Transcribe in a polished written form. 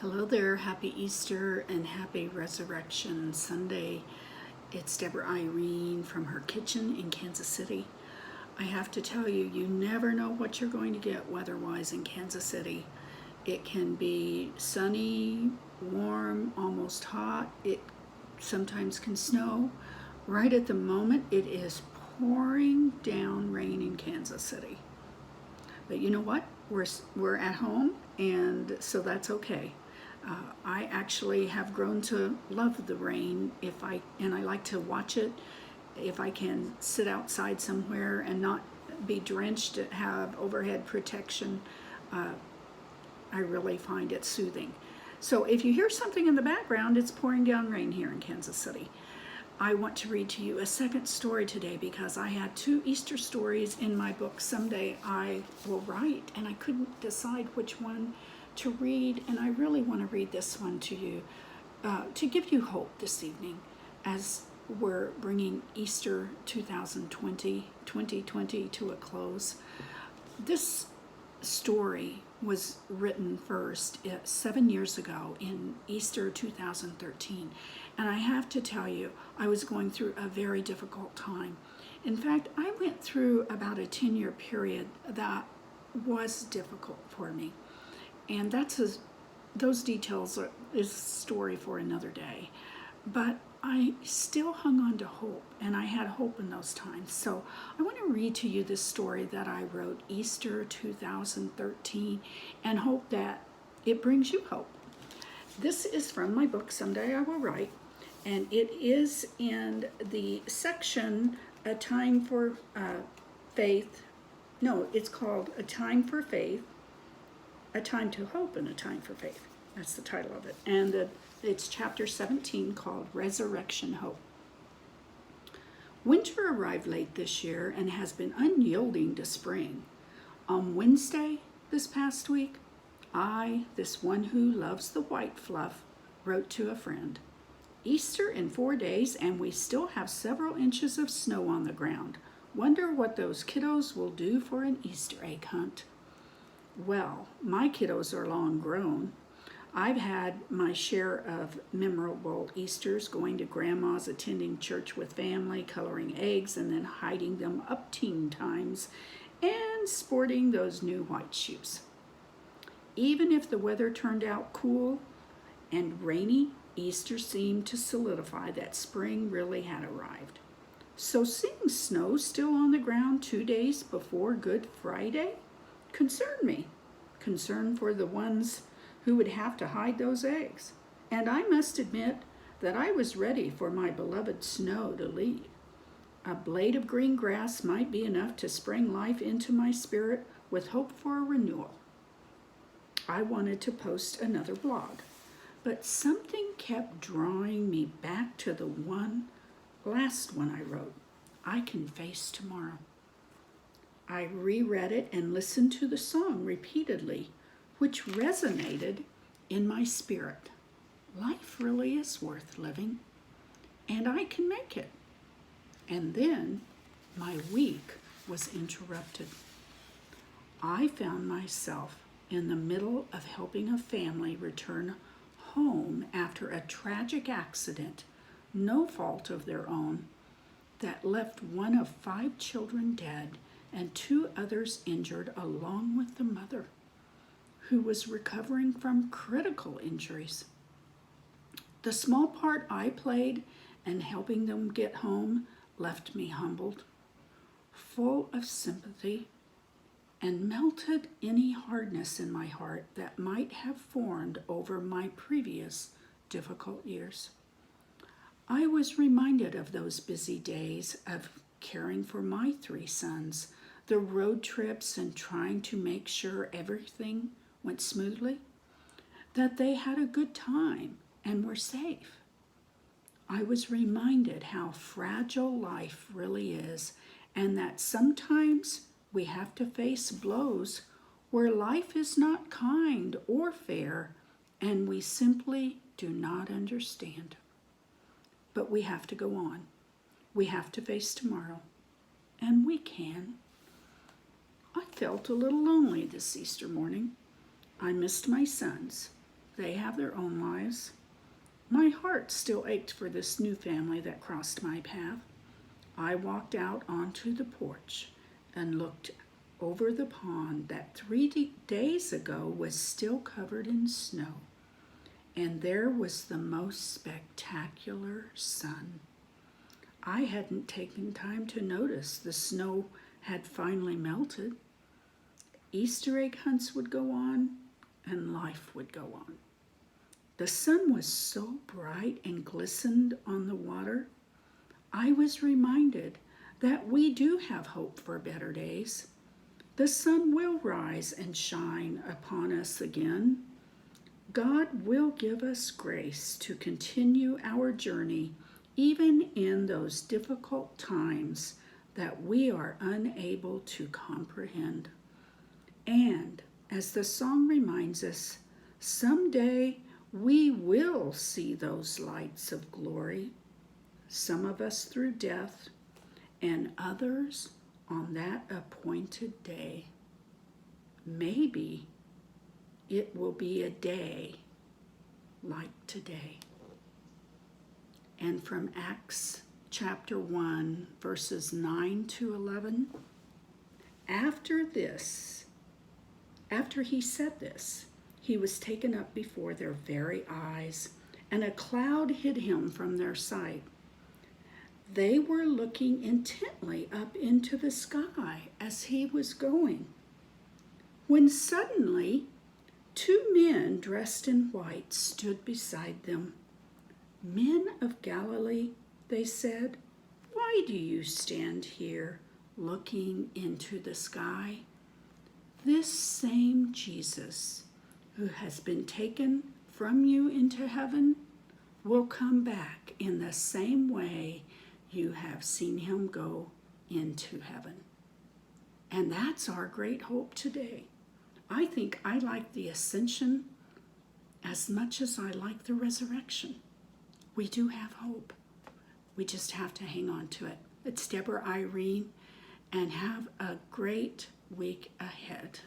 Hello there, happy Easter and happy Resurrection Sunday. It's Deborah Irene from her kitchen in Kansas City. I have to tell you, you never know what you're going to get weather-wise in Kansas City. It can be sunny, warm, almost hot. It sometimes can snow. Right at the moment, it is pouring down rain in Kansas City. But you know what? We're at home, and so that's okay. I actually have grown to love the rain and I like to watch it. If I can sit outside somewhere and not be drenched, have overhead protection, I really find it soothing. So if you hear something in the background, it's pouring down rain here in Kansas City. I want to read to you a second story today because I had two Easter stories in my book Someday I Will Write, and I couldn't decide which one to read, and I really want to read this one to you to give you hope this evening as we're bringing Easter 2020 to a close. This story was written first 7 years ago in Easter 2013, and I have to tell you, I was going through a very difficult time. In fact, I went through about a 10-year period that was difficult for me, and those details is a story for another day. But I still hung on to hope, and I had hope in those times. So I want to read to you this story that I wrote Easter 2013 and hope that it brings you hope. This is from my book, Someday I Will Write, and it is in the section, A Time for Faith. No, it's called A Time for Faith, A Time to Hope, and A Time for Faith. That's the title of it. And it's chapter 17 called Resurrection Hope. Winter arrived late this year and has been unyielding to spring. On Wednesday this past week, I, this one who loves the white fluff, wrote to a friend, Easter in 4 days and we still have several inches of snow on the ground. Wonder what those kiddos will do for an Easter egg hunt. Well, my kiddos are long grown. I've had my share of memorable Easters, going to grandma's, attending church with family, coloring eggs, and then hiding them up teen times, and sporting those new white shoes. Even if the weather turned out cool and rainy, Easter seemed to solidify that spring really had arrived. So seeing snow still on the ground 2 days before Good Friday concerned me. Concern for the ones who would have to hide those eggs. And I must admit that I was ready for my beloved snow to leave. A blade of green grass might be enough to spring life into my spirit with hope for a renewal. I wanted to post another blog, but something kept drawing me back to the last one I wrote, I Can Face Tomorrow. I reread it and listened to the song repeatedly, which resonated in my spirit. Life really is worth living, and I can make it. And then my week was interrupted. I found myself in the middle of helping a family return home after a tragic accident, no fault of their own, that left one of 5 children dead and 2 others injured along with the mother, who was recovering from critical injuries. The small part I played in helping them get home left me humbled, full of sympathy, and melted any hardness in my heart that might have formed over my previous difficult years. I was reminded of those busy days of caring for my 3 sons, the road trips and trying to make sure everything went smoothly, that they had a good time and were safe. I was reminded how fragile life really is, and that sometimes we have to face blows where life is not kind or fair, and we simply do not understand. But we have to go on. We have to face tomorrow, and we can. I felt a little lonely this Easter morning. I missed my sons. they have their own lives. My heart still ached for this new family that crossed my path. I walked out onto the porch and looked over the pond that 3 days ago was still covered in snow. And there was the most spectacular sun. I hadn't taken time to notice the snow had finally melted. Easter egg hunts would go on, and life would go on. The sun was so bright and glistened on the water. I was reminded that we do have hope for better days. The sun will rise and shine upon us again. God will give us grace to continue our journey even in those difficult times that we are unable to comprehend. And as the song reminds us, someday we will see those lights of glory, some of us through death, and others on that appointed day. Maybe it will be a day like today. And from Acts chapter 1, verses 9 to 11, after he said this, he was taken up before their very eyes, and a cloud hid him from their sight. They were looking intently up into the sky as he was going, when suddenly 2 men dressed in white stood beside them. "Men of Galilee," they said, "why do you stand here looking into the sky? This same Jesus who has been taken from you into heaven will come back in the same way you have seen him go into heaven." And that's our great hope today. I think I like the ascension as much as I like the resurrection. We do have hope. We just have to hang on to it. It's Deborah Irene, and have a great week ahead.